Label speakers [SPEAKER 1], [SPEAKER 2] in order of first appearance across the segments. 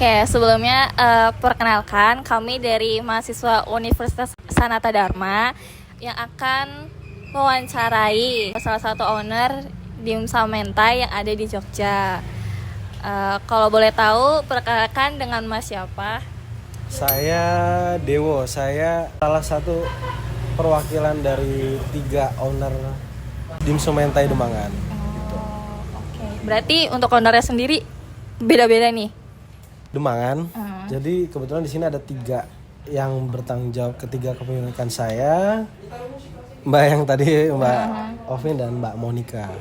[SPEAKER 1] Oke, sebelumnya perkenalkan kami dari mahasiswa Universitas Sanata Dharma yang akan mewawancarai salah satu owner dimsum mentai yang ada di Jogja. Kalau boleh tahu, perkenalkan dengan Mas siapa?
[SPEAKER 2] Saya Dewo, saya salah satu perwakilan dari 3 owner dimsum mentai Demangan.
[SPEAKER 1] Oke. Berarti untuk ownernya sendiri beda-beda nih.
[SPEAKER 2] Demangan. Jadi kebetulan di sini ada 3 yang bertanggung jawab, ketiga kepemilikan saya, Mbak yang tadi Mbak Ovin dan Mbak Monica.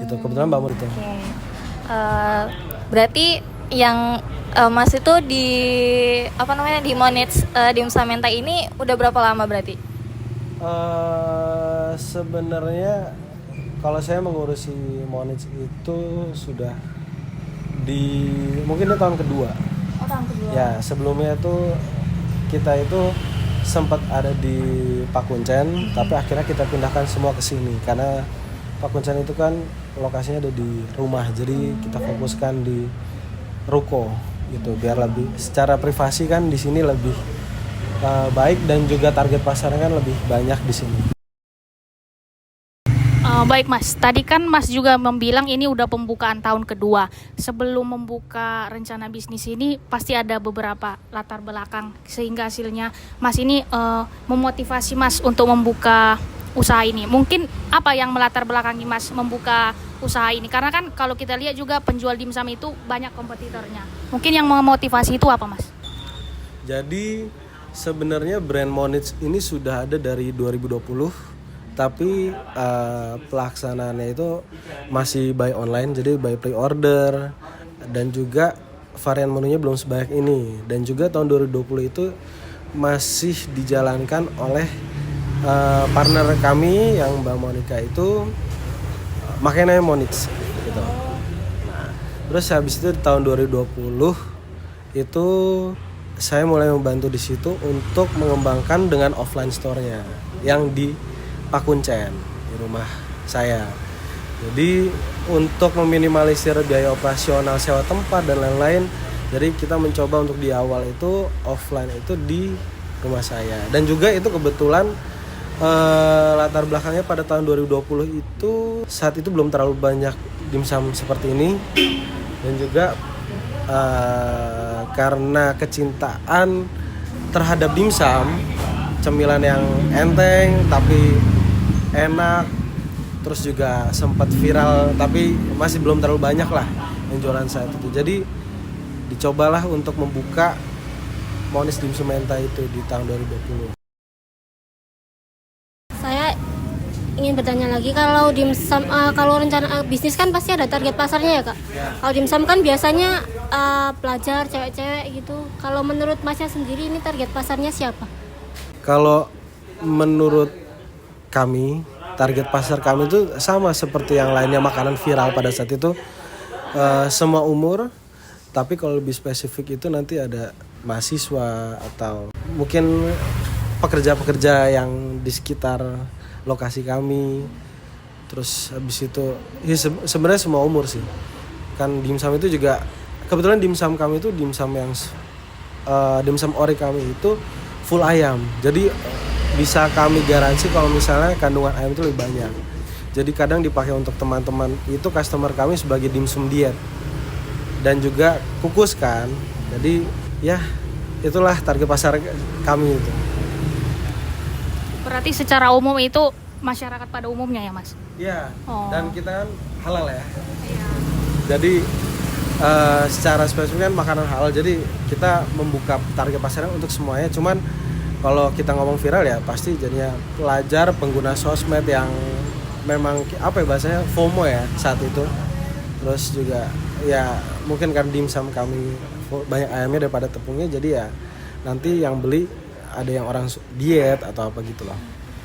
[SPEAKER 2] Itu kebetulan Mbak Monica.
[SPEAKER 1] Berarti yang Mas itu di di manage dimsum mentai ini udah berapa lama berarti?
[SPEAKER 2] Sebenarnya kalau saya mengurusi Monich itu sudah mungkin ini tahun kedua.
[SPEAKER 1] Tahun kedua.
[SPEAKER 2] Ya, sebelumnya itu kita itu sempat ada di Pakuncen, tapi akhirnya kita pindahkan semua ke sini karena Pakuncen itu kan lokasinya ada di rumah, jadi kita fokuskan di ruko gitu biar lebih secara privasi kan di sini lebih baik dan juga target pasarnya kan lebih banyak di sini.
[SPEAKER 3] Baik Mas, tadi kan Mas juga membilang ini udah pembukaan tahun kedua. Sebelum membuka rencana bisnis ini pasti ada beberapa latar belakang sehingga hasilnya Mas ini memotivasi Mas untuk membuka usaha ini. Mungkin apa yang melatar belakangi Mas membuka usaha ini? Karena kan kalau kita lihat juga penjual dimsum itu banyak kompetitornya. Mungkin yang memotivasi itu apa Mas?
[SPEAKER 2] Jadi sebenarnya brand Monich ini sudah ada dari 2020. Tapi pelaksanaannya itu masih by online, jadi by pre-order, dan juga varian menunya belum sebanyak ini. Dan juga tahun 2020 itu masih dijalankan oleh partner kami yang Mbak Monica itu makanya namanya Monich gitu. Nah, terus habis itu di tahun 2020 itu saya mulai membantu di situ untuk mengembangkan dengan offline store-nya yang di Pakuncen di rumah saya. Jadi untuk meminimalisir biaya operasional sewa tempat dan lain-lain, jadi kita mencoba untuk di awal itu offline itu di rumah saya. Dan juga itu kebetulan latar belakangnya pada tahun 2020 itu saat itu belum terlalu banyak dimsum seperti ini, dan juga karena kecintaan terhadap dimsum, cemilan yang enteng tapi enak, terus juga sempat viral tapi masih belum terlalu banyak lah yang jualan saat itu. Jadi dicobalah untuk membuka Monich dimsum mentai itu di tahun 2020.
[SPEAKER 4] Saya ingin bertanya lagi, kalau dimsum kalau rencana bisnis kan pasti ada target pasarnya ya Kak? Kalau dimsum kan biasanya pelajar, cewek-cewek gitu. Kalau menurut Masnya sendiri ini target pasarnya siapa?
[SPEAKER 2] Kalau menurut kami, target pasar kami itu sama seperti yang lainnya makanan viral pada saat itu, semua umur. Tapi kalau lebih spesifik itu nanti ada mahasiswa atau mungkin pekerja-pekerja yang di sekitar lokasi kami. Terus habis itu ya sebenarnya semua umur sih. Kan dimsum itu juga kebetulan dimsum kami itu dimsum yang dimsum ori kami itu full ayam. Jadi bisa kami garansi kalau misalnya kandungan ayam itu lebih banyak. Jadi kadang dipakai untuk teman-teman itu customer kami sebagai dimsum diet. Dan juga kukus kan. Jadi ya itulah target pasar kami itu.
[SPEAKER 3] Berarti secara umum itu masyarakat pada umumnya ya Mas?
[SPEAKER 2] Iya.
[SPEAKER 3] Oh.
[SPEAKER 2] Dan kita kan halal ya.
[SPEAKER 3] Iya.
[SPEAKER 2] Jadi secara spesifik kan makanan halal. Jadi kita membuka target pasarnya untuk semuanya. Cuman kalau kita ngomong viral ya pasti jadinya pelajar, pengguna sosmed yang memang apa ya bahasanya FOMO ya saat itu. Terus juga ya mungkin kan dimsum kami banyak ayamnya daripada tepungnya, jadi ya nanti yang beli ada yang orang diet atau apa gitu loh.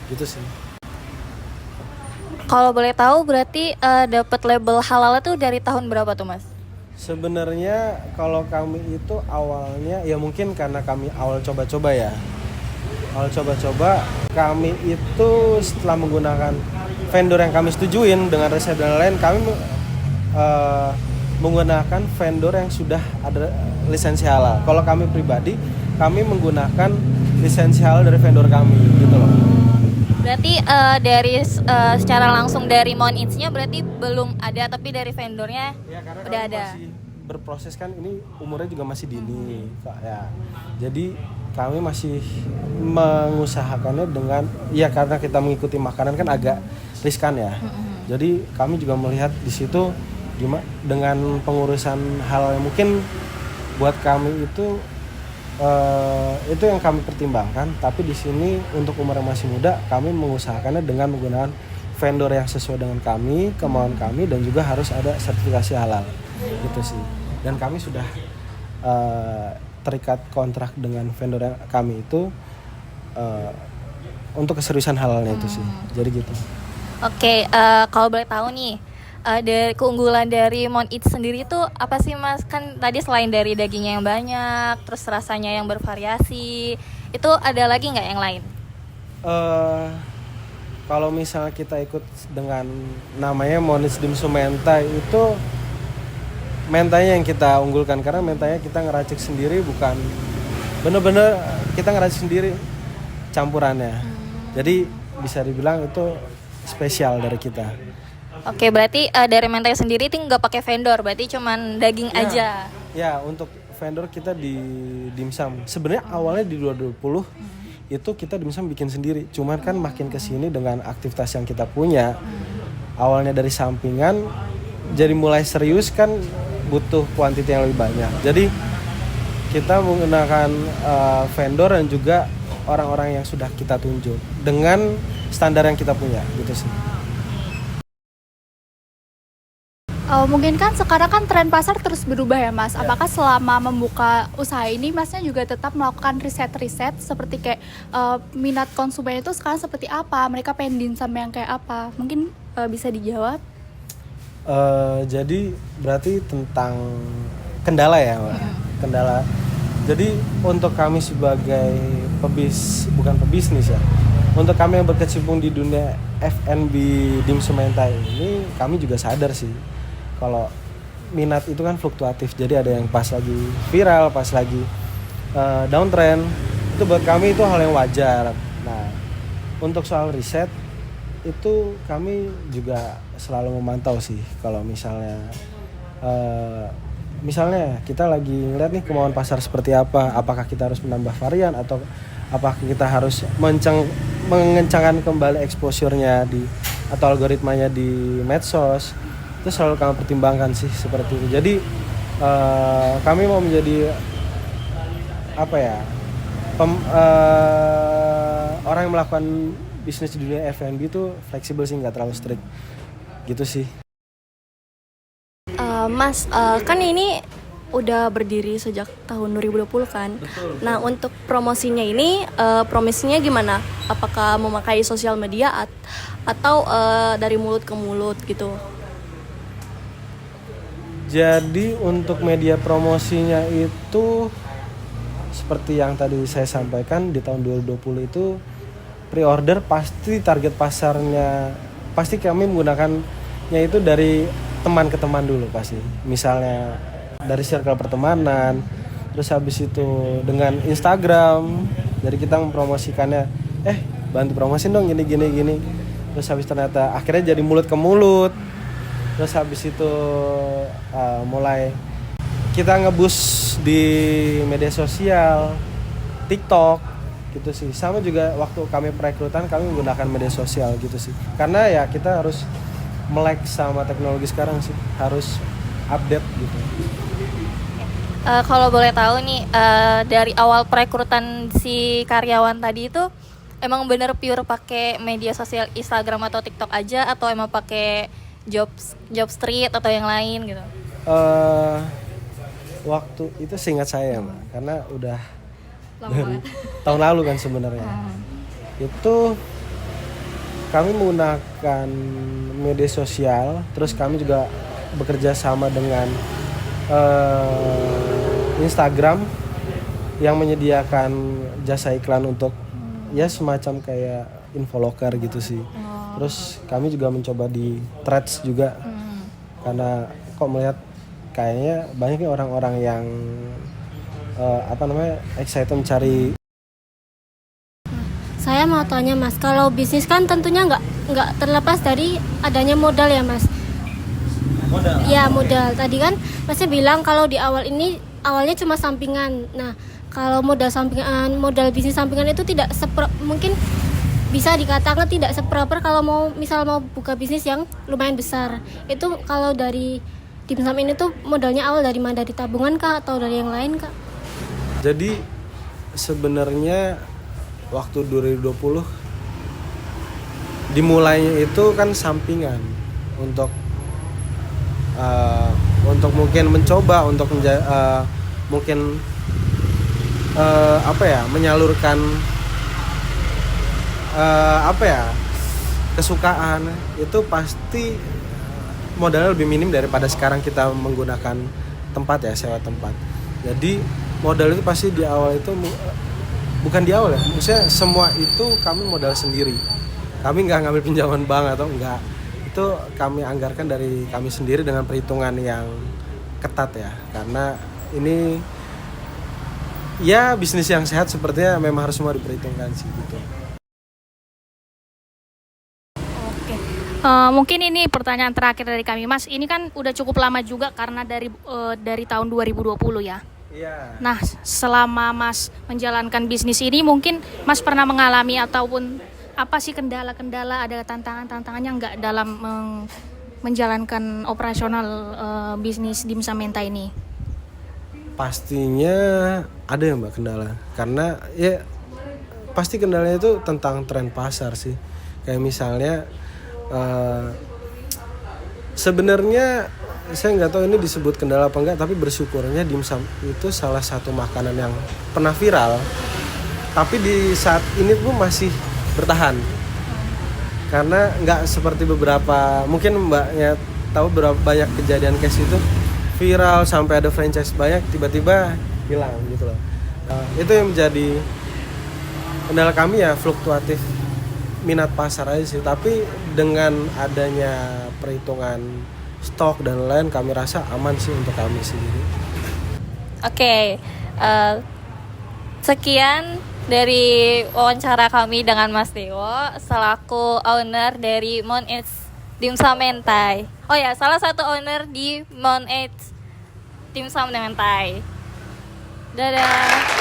[SPEAKER 2] Gitu sih.
[SPEAKER 1] Kalau boleh tahu berarti dapat label halal itu dari tahun berapa tuh Mas?
[SPEAKER 2] Sebenarnya kalau kami itu awalnya ya mungkin karena kami awal coba-coba ya. Awal coba-coba kami itu setelah menggunakan vendor yang kami setujuin dengan resep dan lain-lain, kami menggunakan vendor yang sudah ada lisensi halal. Kalau kami pribadi, kami menggunakan lisensi halal dari vendor kami gitu loh.
[SPEAKER 1] Berarti dari secara langsung dari Mon Eats-nya berarti belum ada, tapi dari vendornya
[SPEAKER 2] Ya, karena
[SPEAKER 1] udah
[SPEAKER 2] kami
[SPEAKER 1] ada.
[SPEAKER 2] masih berproses kan, ini umurnya juga masih dini Kak ya. Jadi kami masih mengusahakannya dengan ya karena kita mengikuti makanan kan agak riskan ya. Jadi kami juga melihat di situ gimana dengan pengurusan hal yang mungkin buat kami itu yang kami pertimbangkan. Tapi di sini untuk umur yang masih muda, kami mengusahakannya dengan menggunakan vendor yang sesuai dengan kami, kemauan kami, dan juga harus ada sertifikasi halal gitu sih. Dan kami sudah terikat kontrak dengan vendor yang kami itu untuk keseriusan halalnya itu sih. Jadi gitu.
[SPEAKER 1] Oke, kalau boleh tahu nih, dari keunggulan dari Mon Eats sendiri itu apa sih Mas? Kan tadi selain dari dagingnya yang banyak, terus rasanya yang bervariasi, itu ada lagi nggak yang lain?
[SPEAKER 2] Kalau misalnya kita ikut dengan namanya Mon Eats Dimsum Mentai, itu mentanya yang kita unggulkan karena mentanya kita ngeracik sendiri, bukan bener-bener kita ngeracik sendiri campurannya. Jadi bisa dibilang itu spesial dari kita.
[SPEAKER 1] Oke, berarti dari mentai sendiri itu nggak pakai vendor, berarti cuman daging aja.
[SPEAKER 2] Ya, untuk vendor kita di dimsum. Sebenarnya awalnya di 2020 itu kita dimsum bikin sendiri. Cuman kan makin kesini dengan aktivitas yang kita punya, awalnya dari sampingan, jadi mulai serius kan butuh kuantiti yang lebih banyak. Jadi kita menggunakan vendor dan juga orang-orang yang sudah kita tunjuk dengan standar yang kita punya gitu sih.
[SPEAKER 5] Mungkin kan sekarang kan tren pasar terus berubah ya Mas. Apakah selama membuka usaha ini Masnya juga tetap melakukan riset-riset seperti kayak minat konsumen itu sekarang seperti apa? Mereka pengen dimsum yang kayak apa? Mungkin bisa dijawab.
[SPEAKER 2] Jadi berarti tentang kendala ya Mbak? Kendala. Jadi untuk kami sebagai bukan pebisnis ya, untuk kami yang berkecimpung di dunia F&B dimsum mentai ini, kami juga sadar sih kalau minat itu kan fluktuatif. Jadi ada yang pas lagi viral, pas lagi downtrend. Itu buat kami itu hal yang wajar. Nah, untuk soal riset itu kami juga selalu memantau sih. Kalau misalnya kita lagi ngeliat nih kemauan pasar seperti apa, apakah kita harus menambah varian atau apakah kita harus mengencangkan kembali exposure-nya atau algoritmanya di medsos. Itu selalu kami pertimbangkan sih seperti itu. Jadi kami mau menjadi orang yang melakukan bisnis di dunia F&B itu fleksibel sih, nggak terlalu strict gitu sih.
[SPEAKER 6] Mas, kan ini udah berdiri sejak tahun 2020 kan?
[SPEAKER 2] Betul.
[SPEAKER 6] Nah, untuk promosinya ini, promosinya gimana? Apakah memakai sosial media atau dari mulut ke mulut gitu?
[SPEAKER 2] Jadi untuk media promosinya itu seperti yang tadi saya sampaikan, di tahun 2020 itu pre-order pasti target pasarnya, pasti kami menggunakannya itu dari teman ke teman dulu pasti. Misalnya dari circle pertemanan, terus habis itu dengan Instagram. Jadi kita mempromosikannya, bantu promosin dong gini. Terus habis ternyata akhirnya jadi mulut ke mulut. Terus habis itu mulai kita nge-boost di media sosial, TikTok gitu sih. Sama juga waktu kami perekrutan kami menggunakan media sosial gitu sih. Karena ya kita harus melek sama teknologi sekarang sih, harus update gitu.
[SPEAKER 1] Kalau boleh tahu nih, dari awal perekrutan si karyawan tadi itu emang bener pure pakai media sosial Instagram atau TikTok aja, atau emang pakai job street atau yang lain gitu?
[SPEAKER 2] Waktu itu seingat saya Mbak, karena udah dari tahun lalu kan sebenarnya. Itu kami menggunakan media sosial, terus kami juga bekerja sama dengan Instagram yang menyediakan jasa iklan untuk ya semacam kayak infoloker gitu sih. Terus kami juga mencoba di Threads juga, karena kok melihat kayaknya banyak orang-orang yang excited mencari.
[SPEAKER 4] Saya mau tanya Mas, kalau bisnis kan tentunya nggak terlepas dari adanya modal ya Mas.
[SPEAKER 2] Modal.
[SPEAKER 4] Ya modal. Tadi kan Masnya bilang kalau di awal ini awalnya cuma sampingan. Nah kalau modal sampingan, modal bisnis sampingan itu tidak mungkin bisa dikatakan tidak seproper kalau mau buka bisnis yang lumayan besar. Itu kalau dari dimsum ini tuh modalnya awal dari mana? Dari tabungan kah atau dari yang lain kah?
[SPEAKER 2] Jadi sebenarnya waktu 2020 dimulainya itu kan sampingan untuk mungkin mencoba untuk mungkin menyalurkan kesukaan. Itu pasti modalnya lebih minim daripada sekarang kita menggunakan tempat ya, sewa tempat. Jadi modal itu pasti di awal itu bukan di awal ya, maksudnya semua itu kami modal sendiri. Kami nggak ngambil pinjaman bank atau enggak, itu kami anggarkan dari kami sendiri dengan perhitungan yang ketat ya, karena ini ya bisnis yang sehat sepertinya memang harus semua diperhitungkan sih gitu.
[SPEAKER 3] Mungkin ini pertanyaan terakhir dari kami Mas. Ini kan udah cukup lama juga karena dari tahun 2020 ya.
[SPEAKER 2] Iya.
[SPEAKER 3] Nah, selama Mas menjalankan bisnis ini mungkin Mas pernah mengalami ataupun apa sih kendala-kendala, ada tantangan-tantangannya nggak dalam menjalankan operasional bisnis dimsum mentai ini?
[SPEAKER 2] Pastinya ada ya Mbak kendala, karena ya pasti kendalanya itu tentang tren pasar sih. Kayak misalnya sebenarnya saya nggak tahu ini disebut kendala apa enggak, tapi bersyukurnya dimsum itu salah satu makanan yang pernah viral, tapi di saat ini pun masih bertahan. Karena nggak seperti beberapa, mungkin Mbaknya tahu berapa banyak kejadian case itu viral sampai ada franchise banyak tiba-tiba hilang gitu loh. Itu yang menjadi kendala kami ya, fluktuatif minat pasar aja sih. Tapi dengan adanya perhitungan stok dan lain, kami rasa aman sih untuk kami sendiri.
[SPEAKER 1] Oke, sekian dari wawancara kami dengan Mas Dewo selaku owner dari Mon Eats Dimsum Mentai. Oh ya, salah satu owner di Mon Eats Dimsum Mentai. Dadah.